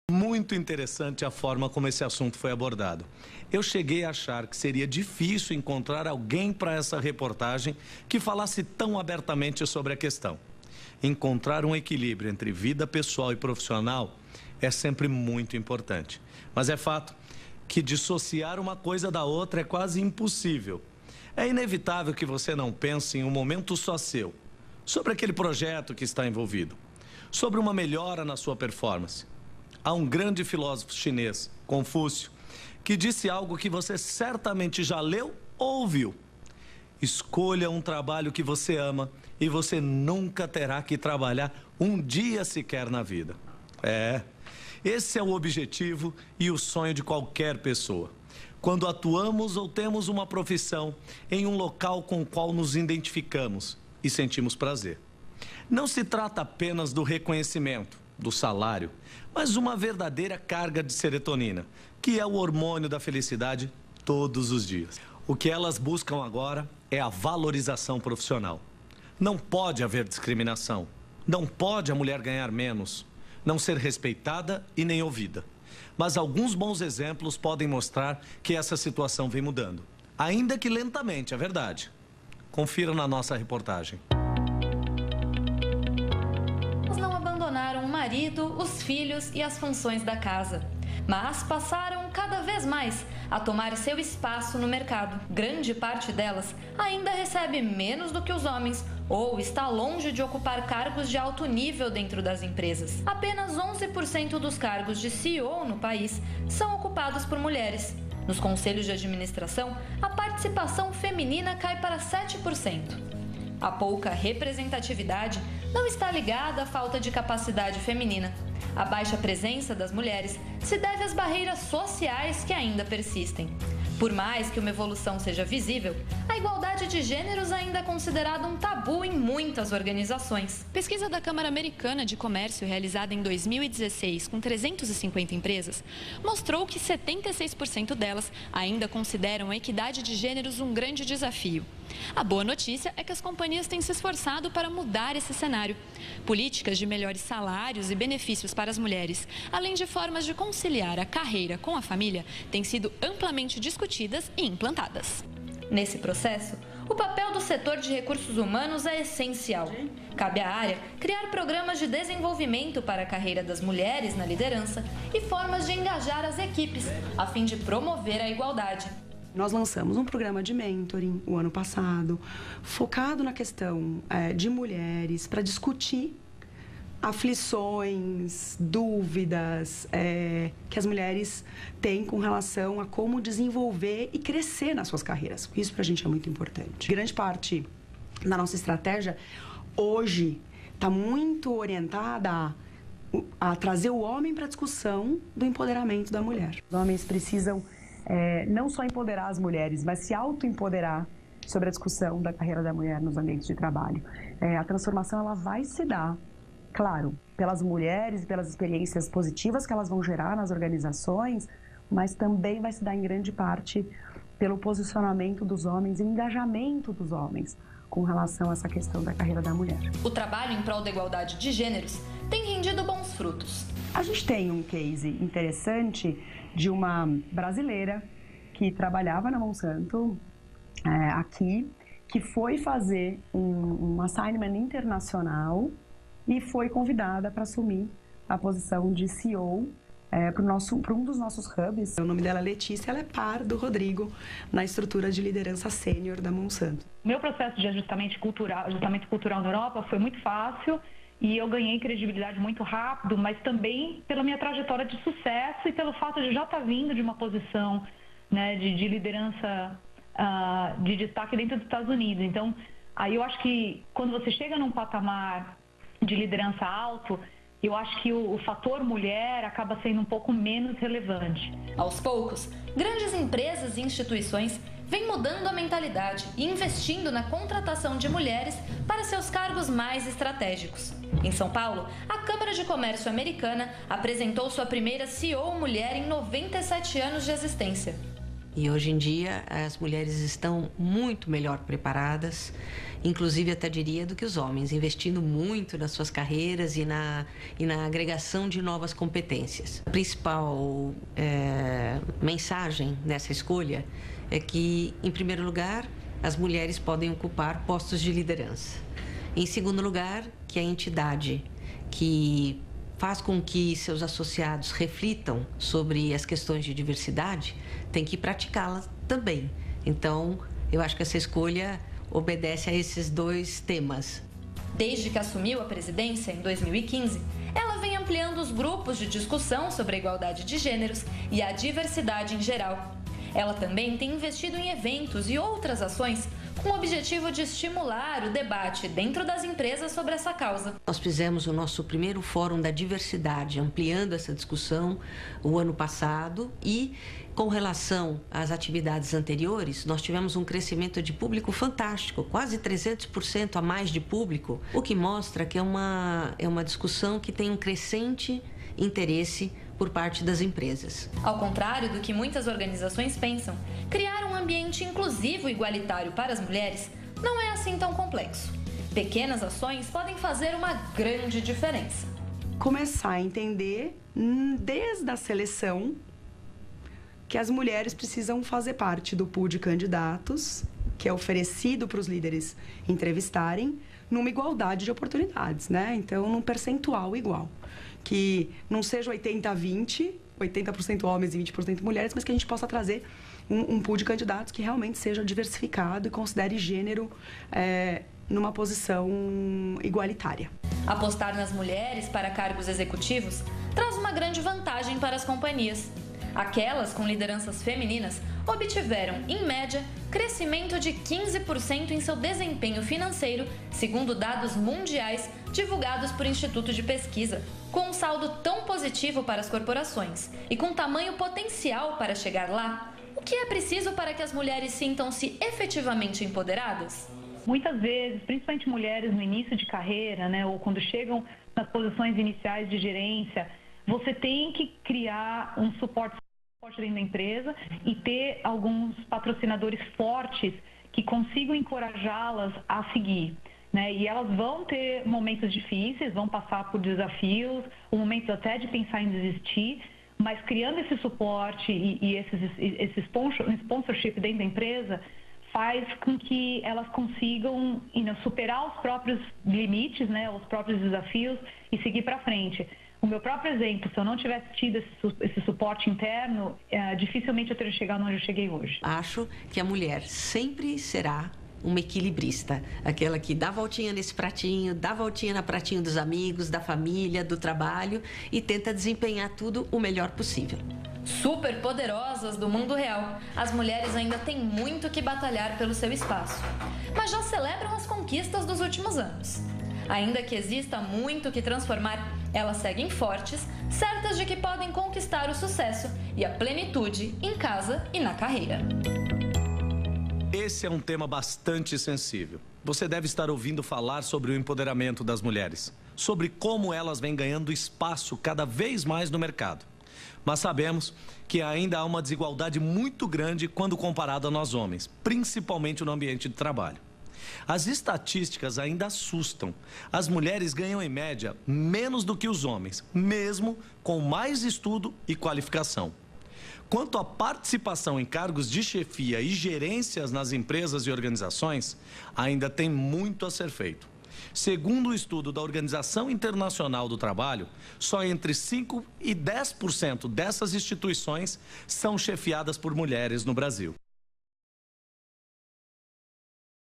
Muito interessante a forma como esse assunto foi abordado. Eu cheguei a achar que seria difícil encontrar alguém para essa reportagem que falasse tão abertamente sobre a questão. Encontrar um equilíbrio entre vida pessoal e profissional é sempre muito importante. Mas é fato que dissociar uma coisa da outra é quase impossível. É inevitável que você não pense em um momento só seu, sobre aquele projeto que está envolvido, sobre uma melhora na sua performance. Há um grande filósofo chinês, Confúcio, que disse algo que você certamente já leu ou ouviu. Escolha um trabalho que você ama e você nunca terá que trabalhar um dia sequer na vida. Esse é o objetivo e o sonho de qualquer pessoa. Quando atuamos ou temos uma profissão em um local com o qual nos identificamos e sentimos prazer. Não se trata apenas do reconhecimento, do salário, mas uma verdadeira carga de serotonina, que é o hormônio da felicidade todos os dias. O que elas buscam agora é a valorização profissional. Não pode haver discriminação. Não pode a mulher ganhar menos, não ser respeitada e nem ouvida. Mas alguns bons exemplos podem mostrar que essa situação vem mudando. Ainda que lentamente, é verdade. Confira na nossa reportagem. Abandonaram o marido, os filhos e as funções da casa. Mas passaram cada vez mais a tomar seu espaço no mercado. Grande parte delas ainda recebe menos do que os homens ou está longe de ocupar cargos de alto nível dentro das empresas. Apenas 11% dos cargos de CEO no país são ocupados por mulheres. Nos conselhos de administração, a participação feminina cai para 7%. A pouca representatividade não está ligada à falta de capacidade feminina. A baixa presença das mulheres se deve às barreiras sociais que ainda persistem. Por mais que uma evolução seja visível, a igualdade de gêneros ainda é considerada um tabu em muitas organizações. Pesquisa da Câmara Americana de Comércio, realizada em 2016 com 350 empresas, mostrou que 76% delas ainda consideram a equidade de gêneros um grande desafio. A boa notícia é que as companhias têm se esforçado para mudar esse cenário. Políticas de melhores salários e benefícios para as mulheres, além de formas de conciliar a carreira com a família, têm sido amplamente discutidas e implantadas. Nesse processo, o papel do setor de recursos humanos é essencial. Cabe à área criar programas de desenvolvimento para a carreira das mulheres na liderança e formas de engajar as equipes, a fim de promover a igualdade. Nós lançamos um programa de mentoring o ano passado, focado na questão de mulheres, para discutir aflições, dúvidas que as mulheres têm com relação a como desenvolver e crescer nas suas carreiras. Isso para a gente é muito importante. Grande parte da nossa estratégia hoje está muito orientada a trazer o homem para a discussão do empoderamento da mulher. Os homens precisam não só empoderar as mulheres, mas se auto-empoderar sobre a discussão da carreira da mulher nos ambientes de trabalho. A transformação ela vai se dar, claro, pelas mulheres e pelas experiências positivas que elas vão gerar nas organizações, mas também vai se dar em grande parte pelo posicionamento dos homens e engajamento dos homens com relação a essa questão da carreira da mulher. O trabalho em prol da igualdade de gêneros tem rendido bons frutos. A gente tem um case interessante de uma brasileira que trabalhava na Monsanto aqui, que foi fazer um assignment internacional e foi convidada para assumir a posição de CEO para um dos nossos hubs. O nome dela é Letícia, ela é par do Rodrigo na estrutura de liderança sênior da Monsanto. Meu processo de ajustamento cultural na Europa foi muito fácil e eu ganhei credibilidade muito rápido, mas também pela minha trajetória de sucesso e pelo fato de eu já estar vindo de uma posição de liderança de destaque dentro dos Estados Unidos. Então, aí eu acho que quando você chega num patamar de liderança alto, eu acho que o fator mulher acaba sendo um pouco menos relevante. Aos poucos, grandes empresas e instituições vêm mudando a mentalidade e investindo na contratação de mulheres para seus cargos mais estratégicos. Em São Paulo, a Câmara de Comércio Americana apresentou sua primeira CEO mulher em 97 anos de existência. E hoje em dia as mulheres estão muito melhor preparadas, inclusive até diria do que os homens, investindo muito nas suas carreiras e na agregação de novas competências. A principal mensagem nessa escolha é que, em primeiro lugar, as mulheres podem ocupar postos de liderança. Em segundo lugar, que a entidade que faz com que seus associados reflitam sobre as questões de diversidade tem que praticá-las também. Então, eu acho que essa escolha obedece a esses dois temas. Desde que assumiu a presidência em 2015, ela vem ampliando os grupos de discussão sobre a igualdade de gêneros e a diversidade em geral. Ela também tem investido em eventos e outras ações com o objetivo de estimular o debate dentro das empresas sobre essa causa. Nós fizemos o nosso primeiro Fórum da Diversidade, ampliando essa discussão o ano passado e, com relação às atividades anteriores, nós tivemos um crescimento de público fantástico, quase 300% a mais de público, o que mostra que é uma discussão que tem um crescente interesse por parte das empresas. Ao contrário do que muitas organizações pensam, criar um ambiente inclusivo e igualitário para as mulheres não é assim tão complexo. Pequenas ações podem fazer uma grande diferença. Começar a entender, desde a seleção, que as mulheres precisam fazer parte do pool de candidatos, que é oferecido para os líderes entrevistarem, numa igualdade de oportunidades, né? Então, num percentual igual. Que não seja 80-20, 80% homens e 20% mulheres, mas que a gente possa trazer um pool de candidatos que realmente seja diversificado e considere gênero numa posição igualitária. Apostar nas mulheres para cargos executivos traz uma grande vantagem para as companhias. Aquelas com lideranças femininas obtiveram, em média, crescimento de 15% em seu desempenho financeiro, segundo dados mundiais divulgados por Instituto de Pesquisa. Com um saldo tão positivo para as corporações e com tamanho potencial para chegar lá, o que é preciso para que as mulheres sintam-se efetivamente empoderadas? Suas vezes, principalmente mulheres no início de carreira, né, ou quando chegam nas posições iniciais de gerência, você tem que criar um suporte dentro da empresa e ter alguns patrocinadores fortes que consigam encorajá-las a seguir, né? E elas vão ter momentos difíceis, vão passar por desafios, momentos até de pensar em desistir, mas criando esse suporte e esse sponsorship dentro da empresa faz com que elas consigam superar os próprios limites, né, os próprios desafios e seguir para frente. O meu próprio exemplo, se eu não tivesse tido esse suporte interno, dificilmente eu teria chegado onde eu cheguei hoje. Acho que a mulher sempre será uma equilibrista, aquela que dá voltinha nesse pratinho, dá voltinha no pratinho dos amigos, da família, do trabalho e tenta desempenhar tudo o melhor possível. Super poderosas do mundo real, as mulheres ainda têm muito que batalhar pelo seu espaço, mas já celebram as conquistas dos últimos anos. Ainda que exista muito que transformar, elas seguem fortes, certas de que podem conquistar o sucesso e a plenitude em casa e na carreira. Esse é um tema bastante sensível. Você deve estar ouvindo falar sobre o empoderamento das mulheres, sobre como elas vêm ganhando espaço cada vez mais no mercado. Mas sabemos que ainda há uma desigualdade muito grande quando comparado a nós homens, principalmente no ambiente de trabalho. As estatísticas ainda assustam. As mulheres ganham, em média, menos do que os homens, mesmo com mais estudo e qualificação. Quanto à participação em cargos de chefia e gerências nas empresas e organizações, ainda tem muito a ser feito. Segundo o estudo da Organização Internacional do Trabalho, só entre 5% e 10% dessas instituições são chefiadas por mulheres no Brasil.